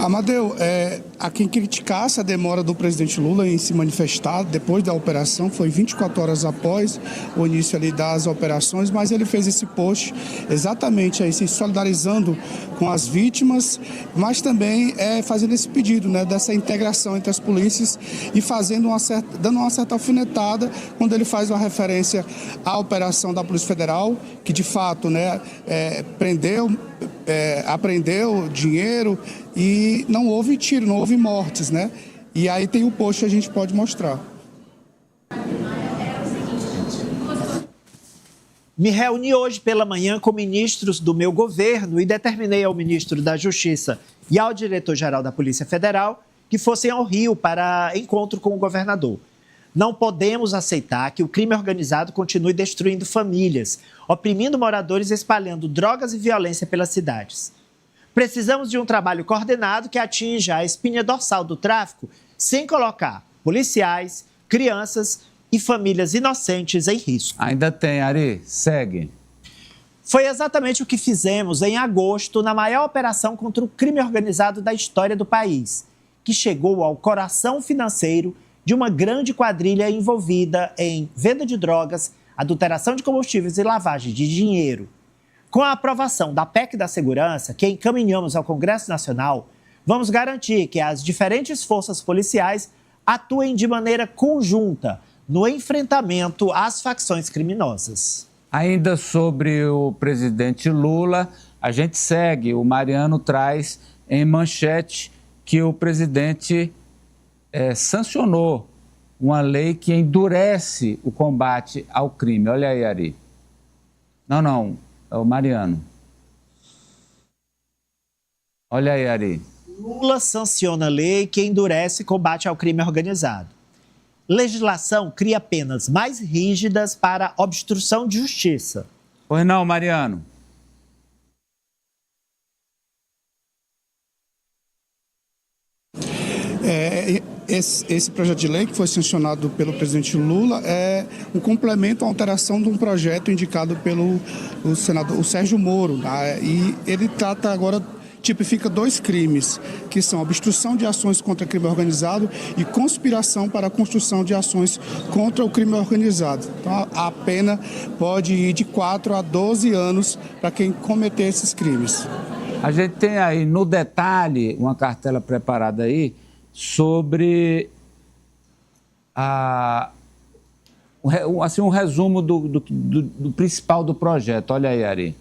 Amadeu, há quem criticasse a demora do presidente Lula em se manifestar depois da operação, foi 24 horas após o início ali das operações, mas ele fez esse post exatamente aí, se solidarizando com as vítimas, mas também fazendo esse pedido, né, dessa integração entre as polícias e dando uma certa alfinetada quando ele faz uma referência à operação da Polícia Federal, que de fato, né, apreendeu dinheiro e não houve tiro, não houve mortes, né? E aí tem o post que a gente pode mostrar. Me reuni hoje pela manhã com ministros do meu governo e determinei ao ministro da Justiça e ao diretor-geral da Polícia Federal que fossem ao Rio para encontro com o governador. Não podemos aceitar que o crime organizado continue destruindo famílias, oprimindo moradores e espalhando drogas e violência pelas cidades. Precisamos de um trabalho coordenado que atinja a espinha dorsal do tráfico sem colocar policiais, crianças e famílias inocentes em risco. Ainda tem, Ari. Segue. Foi exatamente o que fizemos em agosto na maior operação contra o crime organizado da história do país, que chegou ao coração financeiro de uma grande quadrilha envolvida em venda de drogas, adulteração de combustíveis e lavagem de dinheiro. Com a aprovação da PEC da Segurança, que encaminhamos ao Congresso Nacional, vamos garantir que as diferentes forças policiais atuem de maneira conjunta no enfrentamento às facções criminosas. Ainda sobre o presidente Lula, a gente segue. O Mariano traz em manchete que o presidente sancionou uma lei que endurece o combate ao crime. Olha aí, Ari. Não, é o Mariano. Olha aí, Ari. Lula sanciona a lei que endurece combate ao crime organizado. Legislação cria penas mais rígidas para obstrução de justiça. Pois não, Mariano. Esse projeto de lei que foi sancionado pelo presidente Lula é um complemento à alteração de um projeto indicado pelo senador Sérgio Moro, né? E ele trata agora, tipifica 2 crimes, que são obstrução de ações contra crime organizado e conspiração para a construção de ações contra o crime organizado. Então, a pena pode ir de 4 a 12 anos para quem cometer esses crimes. A gente tem aí, no detalhe, uma cartela preparada aí sobre um resumo do principal do projeto. Olha aí, Ari.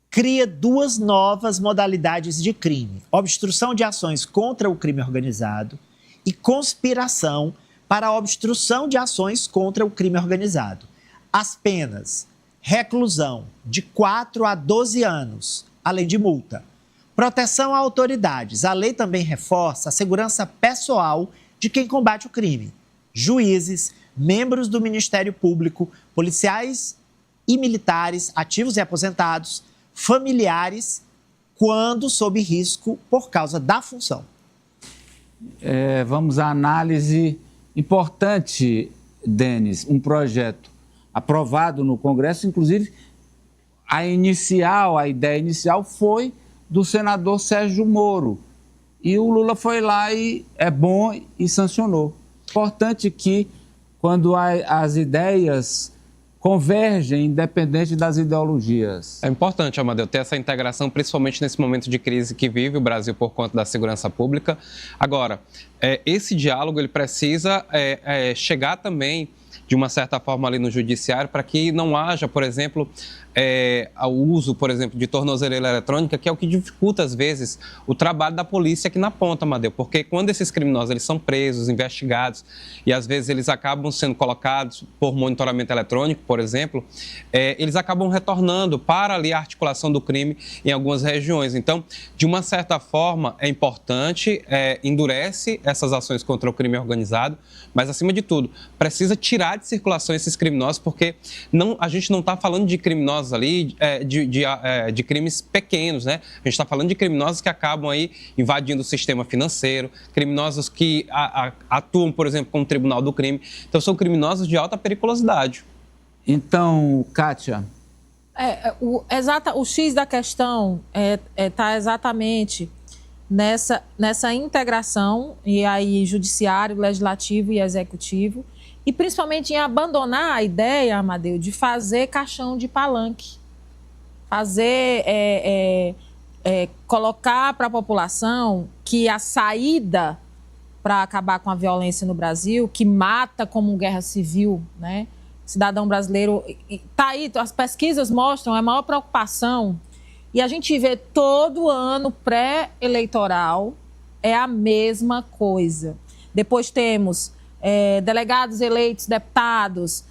Cria 2 novas modalidades de crime: obstrução de ações contra o crime organizado e conspiração para a obstrução de ações contra o crime organizado. As penas: reclusão de 4 a 12 anos, além de multa. Proteção a autoridades. A lei também reforça a segurança pessoal de quem combate o crime. Juízes, membros do Ministério Público, policiais e militares, ativos e aposentados, familiares, quando sob risco por causa da função. Vamos à análise importante, Denis. Um projeto aprovado no Congresso, inclusive a ideia inicial foi do senador Sérgio Moro. E o Lula foi lá e é bom e sancionou. Importante que, quando as ideias convergem, independente das ideologias. É importante, Amadeu, ter essa integração, principalmente nesse momento de crise que vive o Brasil por conta da segurança pública. Agora, esse diálogo ele precisa chegar também, de uma certa forma, ali no judiciário, para que não haja, por exemplo, o uso, por exemplo, de tornozeleira eletrônica, que é o que dificulta, às vezes, o trabalho da polícia aqui na ponta, Amadeu, porque quando esses criminosos eles são presos, investigados, e às vezes eles acabam sendo colocados por monitoramento eletrônico, por exemplo, eles acabam retornando para ali a articulação do crime em algumas regiões. Então, de uma certa forma, é importante, endurece essas ações contra o crime organizado, mas, acima de tudo, precisa tirar de circulação esses criminosos, porque a gente não está falando de criminosos ali, de crimes pequenos, né? A gente está falando de criminosos que acabam aí invadindo o sistema financeiro, criminosos que atuam, por exemplo, como tribunal do crime. Então, são criminosos de alta periculosidade. Então, Kátia... O X da questão está exatamente nessa integração, e aí judiciário, legislativo e executivo, e principalmente em abandonar a ideia, Amadeu, de fazer caixão de palanque, fazer, colocar para a população que a saída para acabar com a violência no Brasil, que mata como guerra civil, né? Cidadão brasileiro, tá aí, as pesquisas mostram, é a maior preocupação, e a gente vê todo ano pré-eleitoral, é a mesma coisa. Depois temos delegados eleitos, deputados,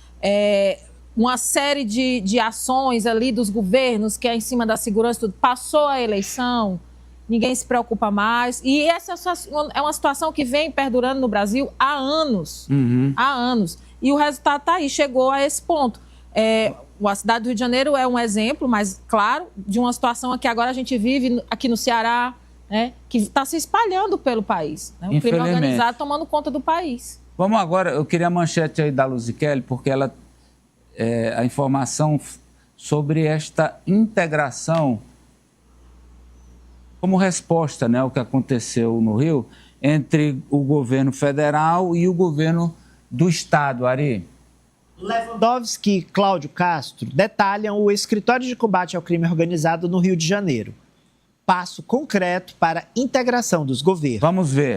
uma série de ações ali dos governos, que é em cima da segurança, tudo. Passou a eleição, ninguém se preocupa mais. E essa é uma situação que vem perdurando no Brasil há anos. Há anos. E o resultado está aí, chegou a esse ponto. A cidade do Rio de Janeiro é um exemplo, mas, claro, de uma situação que agora a gente vive aqui no Ceará, né, que está se espalhando pelo país. Né? O crime organizado tomando conta do país. Vamos agora, eu queria a manchete aí da Luzikelli, porque ela, a informação sobre esta integração como resposta, né, ao que aconteceu no Rio, entre o governo federal e o governo do Estado, Ari. Lewandowski e Cláudio Castro detalham o Escritório de Combate ao Crime Organizado no Rio de Janeiro. Passo concreto para a integração dos governos. Vamos ver.